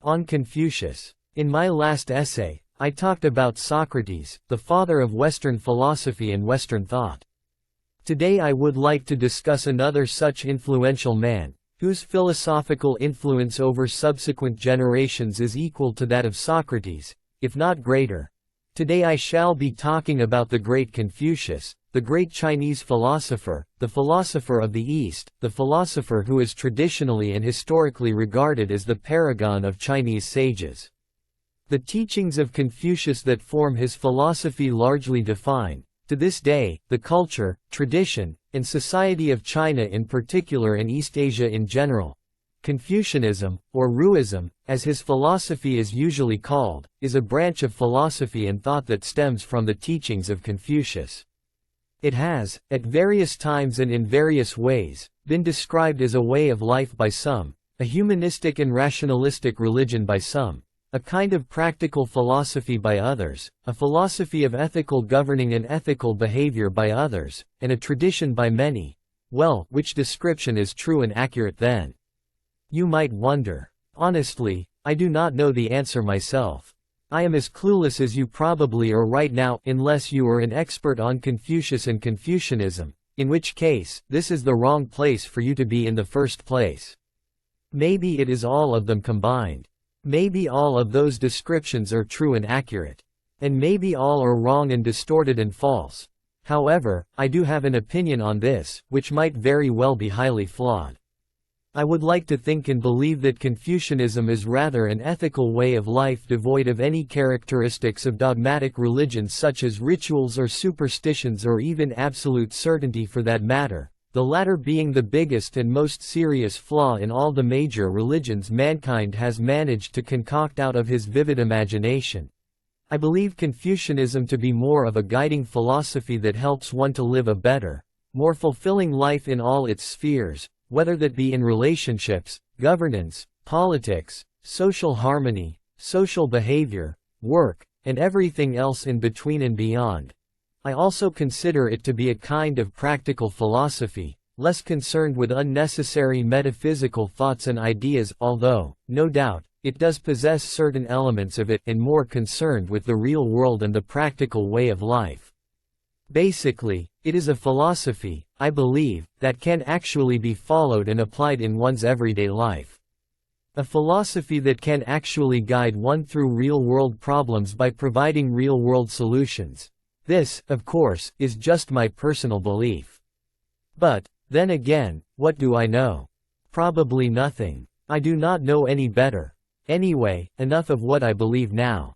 On Confucius. In my last essay, I talked about Socrates, the father of Western philosophy and Western thought. Today I would like to discuss another such influential man, whose philosophical influence over subsequent generations is equal to that of Socrates, if not greater. Today I shall be talking about the great Confucius, the great Chinese philosopher, the philosopher of the East, the philosopher who is traditionally and historically regarded as the paragon of Chinese sages. The teachings of Confucius that form his philosophy largely define, to this day, the culture, tradition, and society of China in particular and East Asia in general. Confucianism, or Ruism, as his philosophy is usually called, is a branch of philosophy and thought that stems from the teachings of Confucius. It has, at various times and in various ways, been described as a way of life by some, a humanistic and rationalistic religion by some, a kind of practical philosophy by others, a philosophy of ethical governing and ethical behavior by others, and a tradition by many. Well, which description is true and accurate then? You might wonder. Honestly, I do not know the answer myself. I am as clueless as you probably are right now, unless you are an expert on Confucius and Confucianism, in which case, this is the wrong place for you to be in the first place. Maybe it is all of them combined. Maybe all of those descriptions are true and accurate. And maybe all are wrong and distorted and false. However, I do have an opinion on this, which might very well be highly flawed. I would like to think and believe that Confucianism is rather an ethical way of life devoid of any characteristics of dogmatic religions such as rituals or superstitions or even absolute certainty for that matter, the latter being the biggest and most serious flaw in all the major religions mankind has managed to concoct out of his vivid imagination. I believe Confucianism to be more of a guiding philosophy that helps one to live a better, more fulfilling life in all its spheres, whether that be in relationships, governance, politics, social harmony, social behavior, work, and everything else in between and beyond. I also consider it to be a kind of practical philosophy, less concerned with unnecessary metaphysical thoughts and ideas, although, no doubt, it does possess certain elements of it, and more concerned with the real world and the practical way of life. Basically, it is a philosophy, I believe, that can actually be followed and applied in one's everyday life. A philosophy that can actually guide one through real-world problems by providing real-world solutions. This, of course, is just my personal belief. But, then again, what do I know? Probably nothing. I do not know any better. Anyway, enough of what I believe now.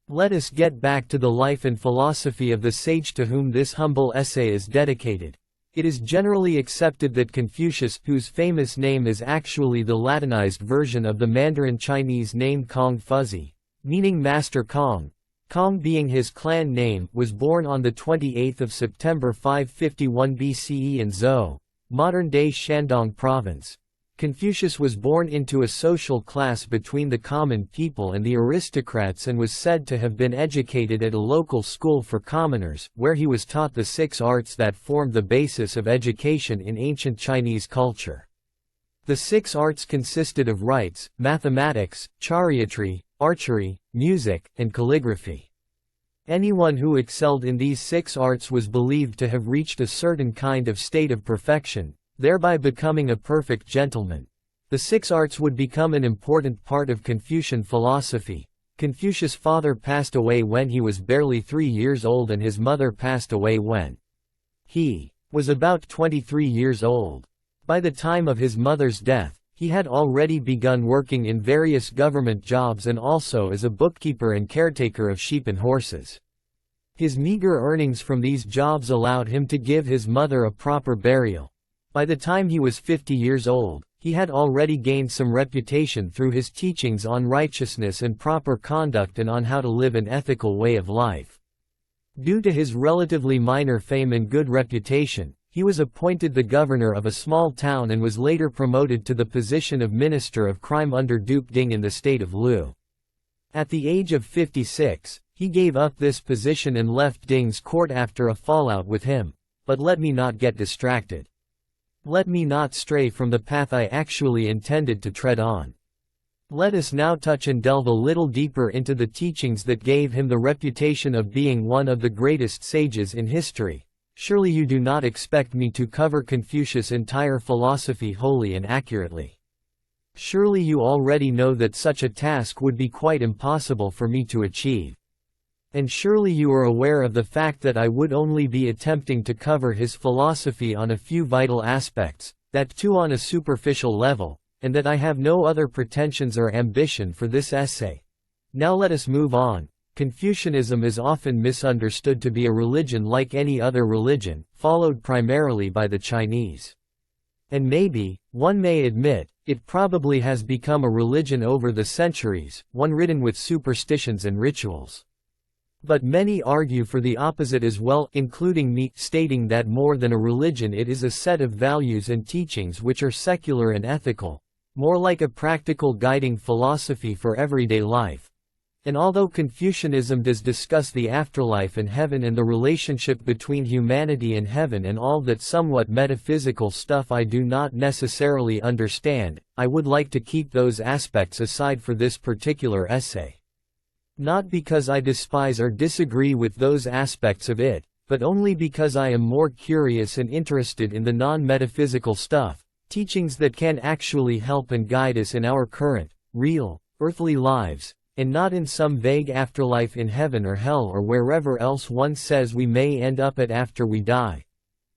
Let us get back to the life and philosophy of the sage to whom this humble essay is dedicated. It is generally accepted that Confucius, whose famous name is actually the Latinized version of the Mandarin Chinese name Kong Fuzzy, meaning Master Kong, Kong being his clan name, was born on the 28th of September 551 BCE in Zhou, modern-day Shandong province. Confucius was born into a social class between the common people and the aristocrats and was said to have been educated at a local school for commoners, where he was taught the 6 arts that formed the basis of education in ancient Chinese culture. The 6 arts consisted of rites, mathematics, chariotry, archery, music, and calligraphy. Anyone who excelled in these 6 arts was believed to have reached a certain kind of state of perfection, thereby becoming a perfect gentleman. The 6 arts would become an important part of Confucian philosophy. Confucius' father passed away when he was barely 3 years old and his mother passed away when he was about 23 years old. By the time of his mother's death, he had already begun working in various government jobs and also as a bookkeeper and caretaker of sheep and horses. His meager earnings from these jobs allowed him to give his mother a proper burial. By the time he was 50 years old, he had already gained some reputation through his teachings on righteousness and proper conduct and on how to live an ethical way of life. Due to his relatively minor fame and good reputation, he was appointed the governor of a small town and was later promoted to the position of Minister of Crime under Duke Ding in the state of Lu. At the age of 56, he gave up this position and left Ding's court after a fallout with him. But let me not get distracted. Let me not stray from the path I actually intended to tread on. Let us now touch and delve a little deeper into the teachings that gave him the reputation of being one of the greatest sages in history. Surely you do not expect me to cover Confucius' entire philosophy wholly and accurately. Surely you already know that such a task would be quite impossible for me to achieve. And surely you are aware of the fact that I would only be attempting to cover his philosophy on a few vital aspects, that too on a superficial level, and that I have no other pretensions or ambition for this essay. Now let us move on. Confucianism is often misunderstood to be a religion like any other religion, followed primarily by the Chinese. And maybe, one may admit, it probably has become a religion over the centuries, one ridden with superstitions and rituals. But many argue for the opposite as well, including me, stating that more than a religion it is a set of values and teachings which are secular and ethical, more like a practical guiding philosophy for everyday life. And although Confucianism does discuss the afterlife and heaven and the relationship between humanity and heaven and all that somewhat metaphysical stuff I do not necessarily understand, I would like to keep those aspects aside for this particular essay. Not because I despise or disagree with those aspects of it, but only because I am more curious and interested in the non-metaphysical stuff, teachings that can actually help and guide us in our current, real, earthly lives, and not in some vague afterlife in heaven or hell or wherever else one says we may end up at after we die.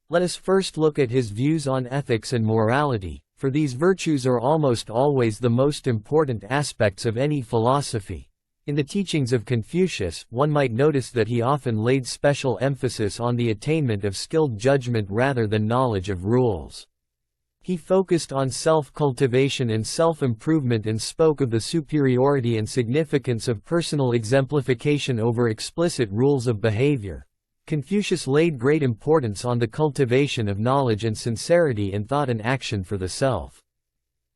Let us first look at his views on ethics and morality, for these virtues are almost always the most important aspects of any philosophy. In the teachings of Confucius, one might notice that he often laid special emphasis on the attainment of skilled judgment rather than knowledge of rules. He focused on self-cultivation and self-improvement and spoke of the superiority and significance of personal exemplification over explicit rules of behavior. Confucius laid great importance on the cultivation of knowledge and sincerity in thought and action for the self.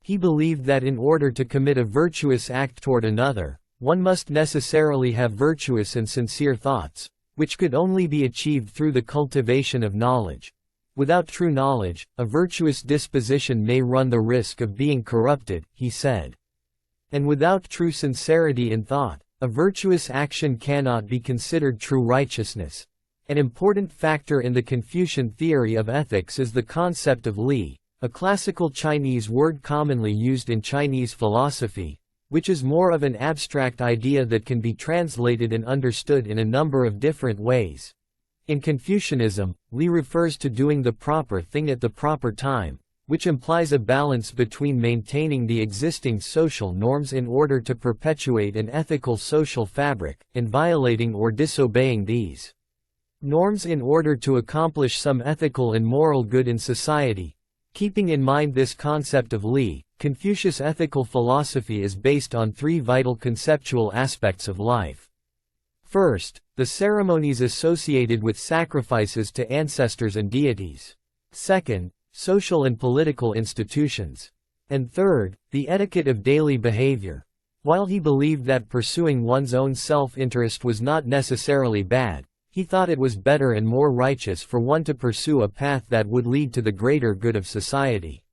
He believed that in order to commit a virtuous act toward another, one must necessarily have virtuous and sincere thoughts, which could only be achieved through the cultivation of knowledge. Without true knowledge, a virtuous disposition may run the risk of being corrupted, he said. And without true sincerity in thought, a virtuous action cannot be considered true righteousness. An important factor in the Confucian theory of ethics is the concept of li, a classical Chinese word commonly used in Chinese philosophy, which is more of an abstract idea that can be translated and understood in a number of different ways. In Confucianism, li refers to doing the proper thing at the proper time, which implies a balance between maintaining the existing social norms in order to perpetuate an ethical social fabric, and violating or disobeying these norms in order to accomplish some ethical and moral good in society. Keeping in mind this concept of li, Confucius' ethical philosophy is based on three vital conceptual aspects of life. First, the ceremonies associated with sacrifices to ancestors and deities. Second, social and political institutions. And third, the etiquette of daily behavior. While he believed that pursuing one's own self-interest was not necessarily bad, he thought it was better and more righteous for one to pursue a path that would lead to the greater good of society.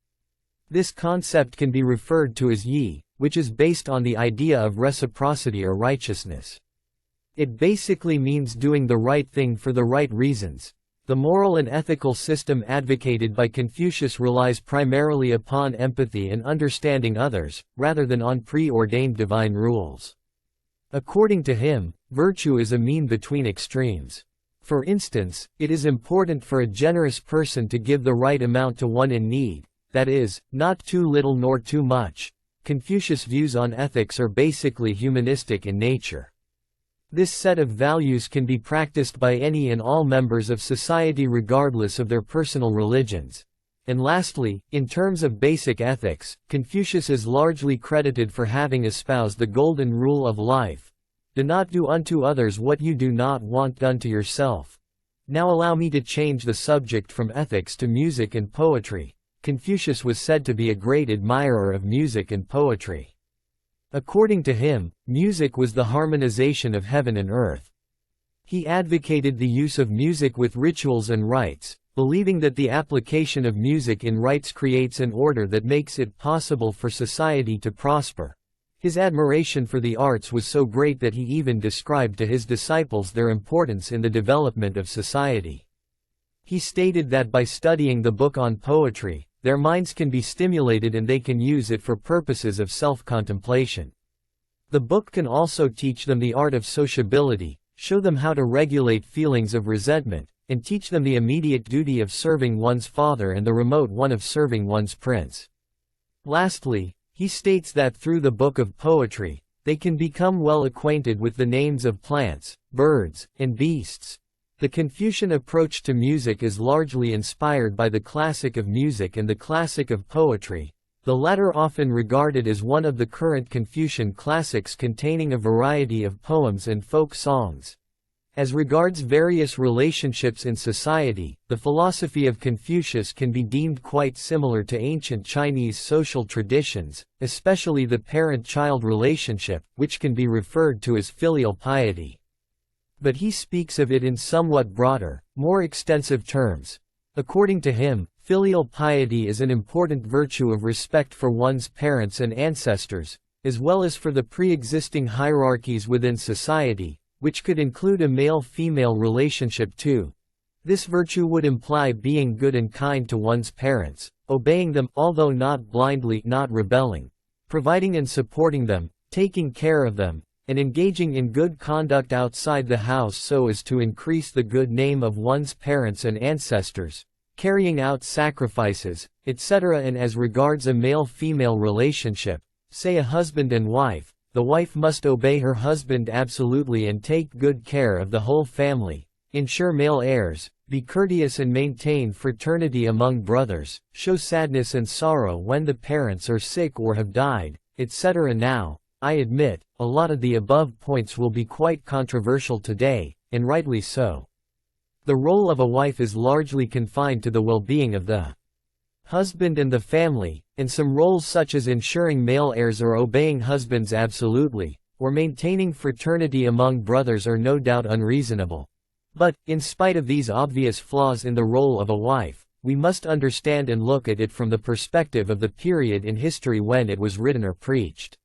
This concept can be referred to as yi, which is based on the idea of reciprocity or righteousness. It basically means doing the right thing for the right reasons. The moral and ethical system advocated by Confucius relies primarily upon empathy and understanding others, rather than on preordained divine rules. According to him, virtue is a mean between extremes. For instance, it is important for a generous person to give the right amount to one in need, that is, not too little nor too much. Confucius' views on ethics are basically humanistic in nature. This set of values can be practiced by any and all members of society regardless of their personal religions. And lastly, in terms of basic ethics, Confucius is largely credited for having espoused the golden rule of life. Do not do unto others what you do not want done to yourself. Now allow me to change the subject from ethics to music and poetry. Confucius was said to be a great admirer of music and poetry. According to him, music was the harmonization of heaven and earth. He advocated the use of music with rituals and rites, believing that the application of music in rites creates an order that makes it possible for society to prosper. His admiration for the arts was so great that he even described to his disciples their importance in the development of society. He stated that by studying the book on poetry, their minds can be stimulated and they can use it for purposes of self-contemplation. The book can also teach them the art of sociability, show them how to regulate feelings of resentment, and teach them the immediate duty of serving one's father and the remote one of serving one's prince. Lastly, he states that through the book of poetry, they can become well acquainted with the names of plants, birds, and beasts. The Confucian approach to music is largely inspired by the classic of music and the classic of poetry, the latter often regarded as one of the current Confucian classics containing a variety of poems and folk songs. As regards various relationships in society, the philosophy of Confucius can be deemed quite similar to ancient Chinese social traditions, especially the parent-child relationship, which can be referred to as filial piety. But he speaks of it in somewhat broader, more extensive terms. According to him, filial piety is an important virtue of respect for one's parents and ancestors, as well as for the pre-existing hierarchies within society, which could include a male-female relationship too. This virtue would imply being good and kind to one's parents, obeying them, although not blindly, not rebelling, providing and supporting them, taking care of them, and engaging in good conduct outside the house so as to increase the good name of one's parents and ancestors, carrying out sacrifices, etc. And as regards a male-female relationship, say a husband and wife, the wife must obey her husband absolutely and take good care of the whole family, ensure male heirs, be courteous and maintain fraternity among brothers, show sadness and sorrow when the parents are sick or have died, etc. Now, I admit, a lot of the above points will be quite controversial today, and rightly so. The role of a wife is largely confined to the well-being of the husband and the family, and some roles such as ensuring male heirs or obeying husbands absolutely, or maintaining fraternity among brothers are no doubt unreasonable. But, in spite of these obvious flaws in the role of a wife, we must understand and look at it from the perspective of the period in history when it was written or preached.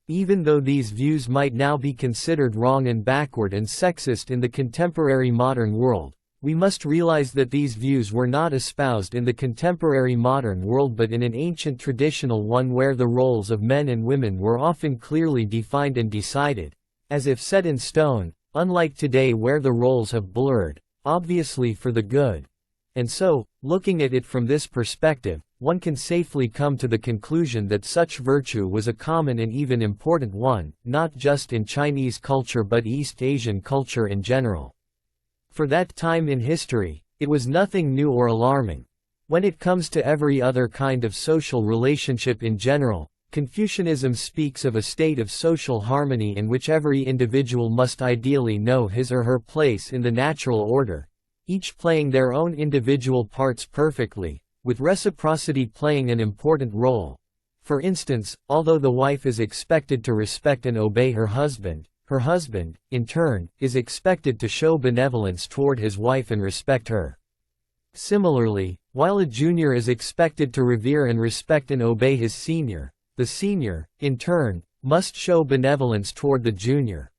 Even though these views might now be considered wrong and backward and sexist in the contemporary modern world, we must realize that these views were not espoused in the contemporary modern world but in an ancient traditional one where the roles of men and women were often clearly defined and decided, as if set in stone, unlike today where the roles have blurred, obviously for the good. And so, looking at it from this perspective, one can safely come to the conclusion that such virtue was a common and even important one, not just in Chinese culture but East Asian culture in general. For that time in history, it was nothing new or alarming. When it comes to every other kind of social relationship in general, Confucianism speaks of a state of social harmony in which every individual must ideally know his or her place in the natural order, each playing their own individual parts perfectly, with reciprocity playing an important role. For instance, although the wife is expected to respect and obey her husband, in turn, is expected to show benevolence toward his wife and respect her. Similarly, while a junior is expected to revere and respect and obey his senior, the senior, in turn, must show benevolence toward the junior.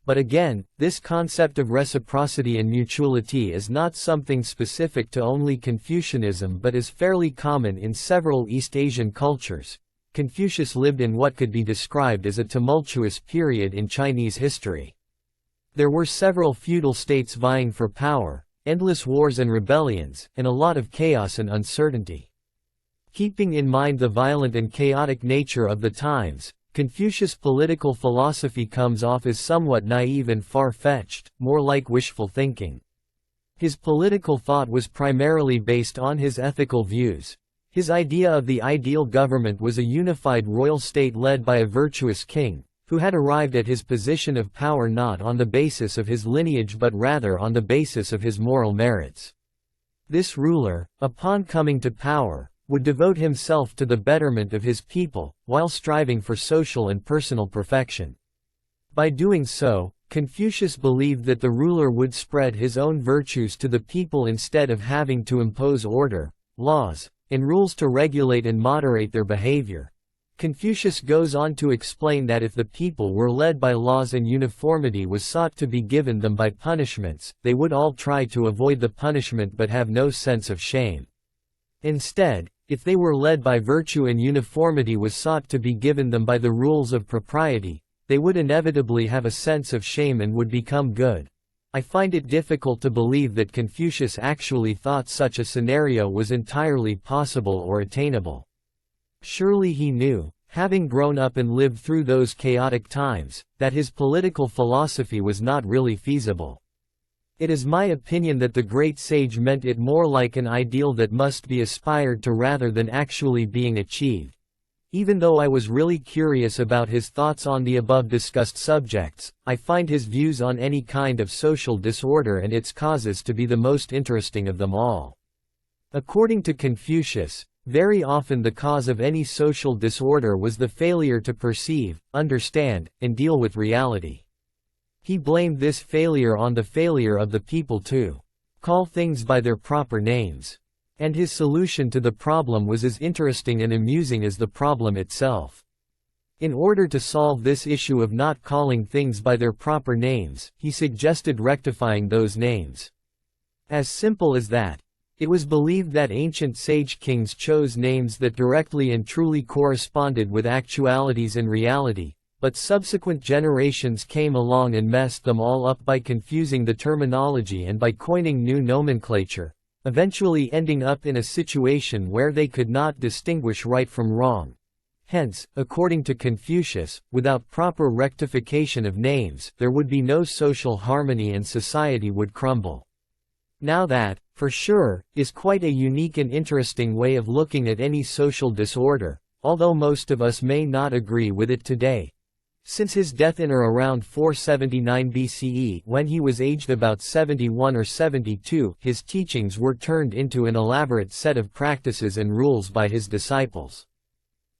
But again, this concept of reciprocity and mutuality is not something specific to only Confucianism but is fairly common in several East Asian cultures. Confucius lived in what could be described as a tumultuous period in Chinese history. There were several feudal states vying for power, endless wars and rebellions, and a lot of chaos and uncertainty. Keeping in mind the violent and chaotic nature of the times, Confucius' political philosophy comes off as somewhat naive and far-fetched, more like wishful thinking. His political thought was primarily based on his ethical views. His idea of the ideal government was a unified royal state led by a virtuous king, who had arrived at his position of power not on the basis of his lineage but rather on the basis of his moral merits. This ruler, upon coming to power, would devote himself to the betterment of his people, while striving for social and personal perfection. By doing so, Confucius believed that the ruler would spread his own virtues to the people instead of having to impose order, laws, and rules to regulate and moderate their behavior. Confucius goes on to explain that if the people were led by laws and uniformity was sought to be given them by punishments, they would all try to avoid the punishment but have no sense of shame. Instead, if they were led by virtue and uniformity was sought to be given them by the rules of propriety, they would inevitably have a sense of shame and would become good. I find it difficult to believe that Confucius actually thought such a scenario was entirely possible or attainable. Surely he knew, having grown up and lived through those chaotic times, that his political philosophy was not really feasible. It is my opinion that the great sage meant it more like an ideal that must be aspired to rather than actually being achieved. Even though I was really curious about his thoughts on the above discussed subjects, I find his views on any kind of social disorder and its causes to be the most interesting of them all. According to Confucius, very often the cause of any social disorder was the failure to perceive, understand, and deal with reality. He blamed this failure on the failure of the people to call things by their proper names. And his solution to the problem was as interesting and amusing as the problem itself. In order to solve this issue of not calling things by their proper names, he suggested rectifying those names. As simple as that. It was believed that ancient sage kings chose names that directly and truly corresponded with actualities and reality, but subsequent generations came along and messed them all up by confusing the terminology and by coining new nomenclature, eventually ending up in a situation where they could not distinguish right from wrong. Hence, according to Confucius, without proper rectification of names, there would be no social harmony and society would crumble. Now that, for sure, is quite a unique and interesting way of looking at any social disorder, although most of us may not agree with it today. Since his death in or around 479 BCE, when he was aged about 71 or 72, his teachings were turned into an elaborate set of practices and rules by his disciples.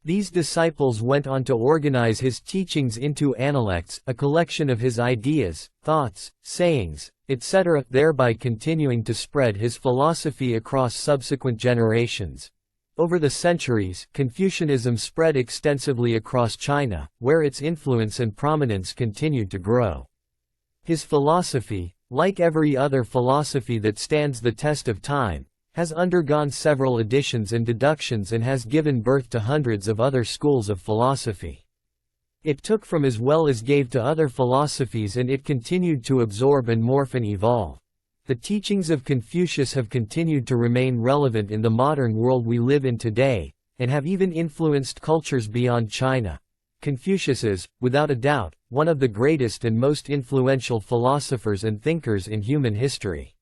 These disciples went on to organize his teachings into analects, a collection of his ideas, thoughts, sayings, etc., thereby continuing to spread his philosophy across subsequent generations. Over the centuries, Confucianism spread extensively across China, where its influence and prominence continued to grow. His philosophy, like every other philosophy that stands the test of time, has undergone several additions and deductions and has given birth to hundreds of other schools of philosophy. It took from as well as gave to other philosophies, and it continued to absorb and morph and evolve. The teachings of Confucius have continued to remain relevant in the modern world we live in today, and have even influenced cultures beyond China. Confucius is, without a doubt, one of the greatest and most influential philosophers and thinkers in human history.